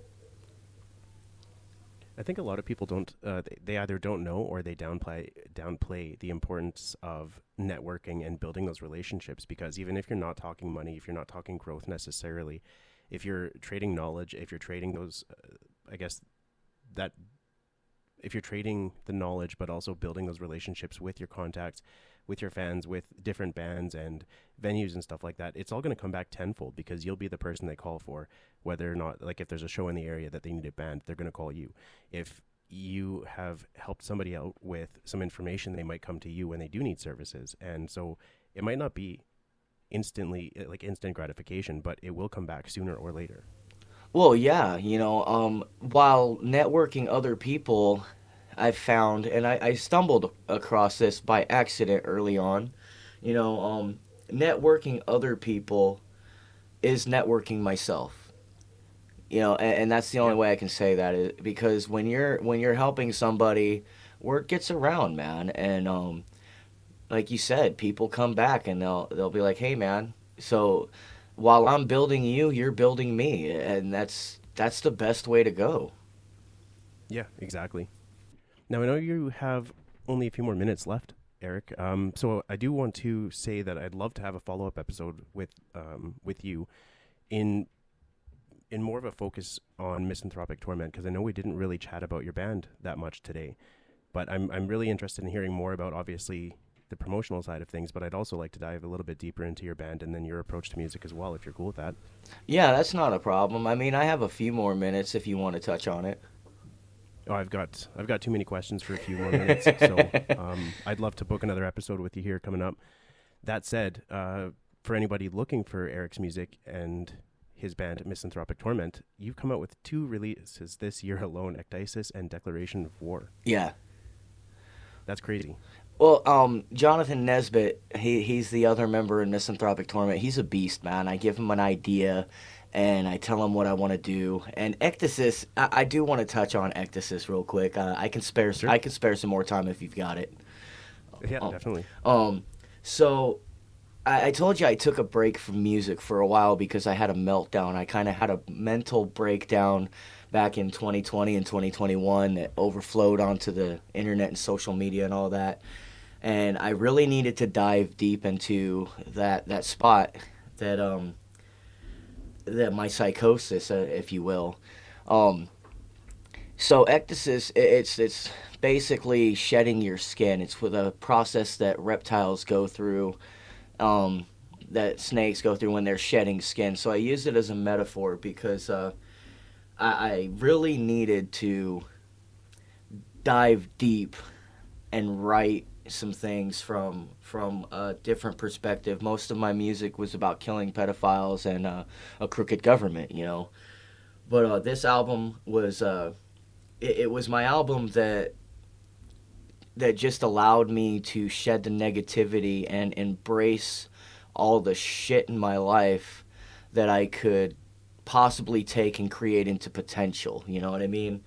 I think a lot of people don't, they either don't know or they downplay the importance of networking and building those relationships, because even if you're not talking money, if you're not talking growth necessarily, if you're trading knowledge, if you're trading those, if you're trading the knowledge but also building those relationships with your contacts, with your fans, with different bands and venues and stuff like that, it's all going to come back tenfold, because you'll be the person they call for, whether or not, like if there's a show in the area that they need a band, they're going to call you. If you have helped somebody out with some information, they might come to you when they do need services. And so it might not be instant gratification, but it will come back sooner or later. Well, yeah, you know, while networking other people, I've found, and I stumbled across this by accident early on, you know, networking other people is networking myself. You know, and that's the only way I can say that, is because when you're helping somebody, word gets around, man. And like you said, people come back and they'll be like, "Hey, man, so while I'm building you, you're building me," and that's the best way to go. Yeah, exactly. Now I know you have only a few more minutes left, Erik. So I do want to say that I'd love to have a follow-up episode with you in more of a focus on Misanthropik Torment, because I know we didn't really chat about your band that much today, but I'm really interested in hearing more about, obviously, the promotional side of things, but I'd also like to dive a little bit deeper into your band and then your approach to music as well, if you're cool with that. Yeah, that's not a problem. I mean, I have a few more minutes if you want to touch on it. Oh, I've got too many questions for a few more minutes, so I'd love to book another episode with you here coming up. That said, for anybody looking for Erik's music and his band Misanthropik Torment, you've come out with 2 releases this year alone, Ecdysis and Declaration of War. Yeah. That's crazy. Well, Jonathan Nesbitt, he's the other member in Misanthropik Torment. He's a beast, man. I give him an idea, and I tell him what I want to do. And Ecdysis, I do want to touch on Ecdysis real quick. I can spare Sure. I can spare some more time if you've got it. Yeah, definitely. So I told you I took a break from music for a while because I had a meltdown. I kind of had a mental breakdown back in 2020 and 2021 that overflowed onto the internet and social media and all that. And I really needed to dive deep into that spot, that my psychosis, if you will. So Ecdysis, it's basically shedding your skin. It's with a process that reptiles go through, that snakes go through when they're shedding skin. So I used it as a metaphor because I really needed to dive deep and write some things from a different perspective. Most of my music was about killing pedophiles and a crooked government, you know. But this album was it was my album that just allowed me to shed the negativity and embrace all the shit in my life that I could possibly take and create into potential. You know what I mean?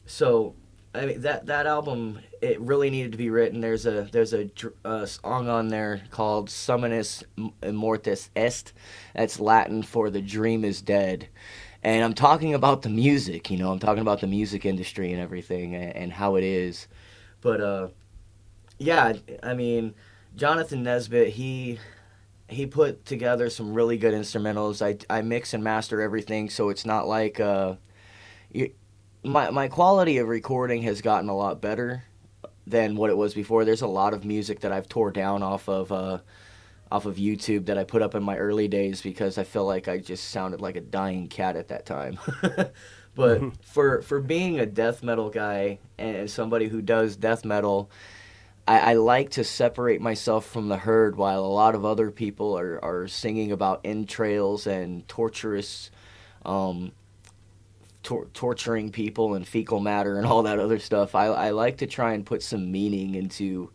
So I mean that album, it really needed to be written. There's a song on there called Summonis Immortis Est. That's Latin for the dream is dead. And I'm talking about the music, you know. I'm talking about the music industry and everything and how it is. But yeah, I mean, Jonathan Nesbitt, he put together some really good instrumentals. I mix and master everything, so it's not like my quality of recording has gotten a lot better than what it was before. There's a lot of music that I've tore down off of YouTube that I put up in my early days because I feel like I just sounded like a dying cat at that time. But for being a death metal guy and somebody who does death metal, I like to separate myself from the herd while a lot of other people are singing about entrails and torturous, torturing people and fecal matter and all that other stuff. I like to try and put some meaning into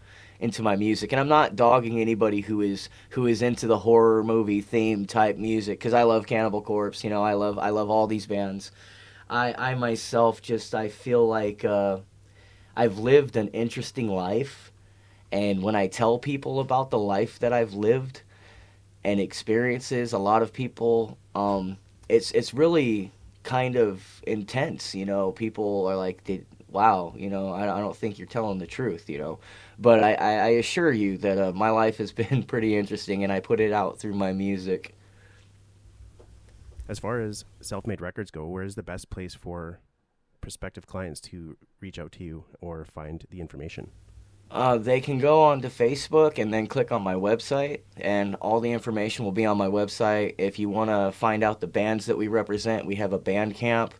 my music, and I'm not dogging anybody who is into the horror movie theme type music, because I love Cannibal Corpse. You know, I love all these bands. I myself I feel like I've lived an interesting life, and when I tell people about the life that I've lived and experiences, a lot of people, it's really kind of intense. You know, people are like, wow, you know, I don't think you're telling the truth, you know. But I assure you that my life has been pretty interesting, and I put it out through my music. As far as self-made records go, where is the best place for prospective clients to reach out to you or find the information? They can go on to Facebook and then click on my website, and all the information will be on my website. If you want to find out the bands that we represent, we have a Bandcamp.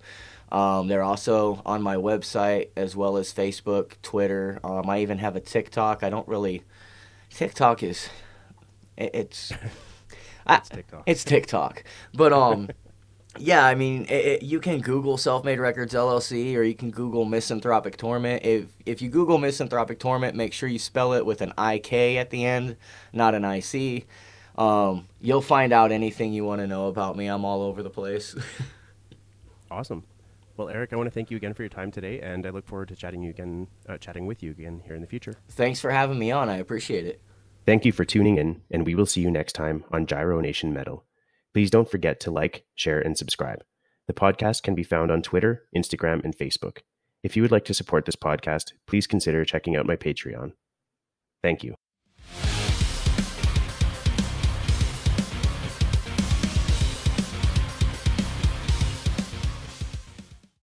They're also on my website, as well as Facebook, Twitter. I even have a TikTok. TikTok is, it's TikTok. It's TikTok. But yeah, I mean, you can Google Self-Made Records L.L.C. or you can Google Misanthropik Torment. If you Google Misanthropik Torment, make sure you spell it with an I-K at the end, not an I-C. You'll find out anything you want to know about me. I'm all over the place. Awesome. Well, Erik, I want to thank you again for your time today, and I look forward to chatting with you again here in the future. Thanks for having me on. I appreciate it. Thank you for tuning in, and we will see you next time on Giro Nation Metal. Please don't forget to like, share, and subscribe. The podcast can be found on Twitter, Instagram, and Facebook. If you would like to support this podcast, please consider checking out my Patreon. Thank you.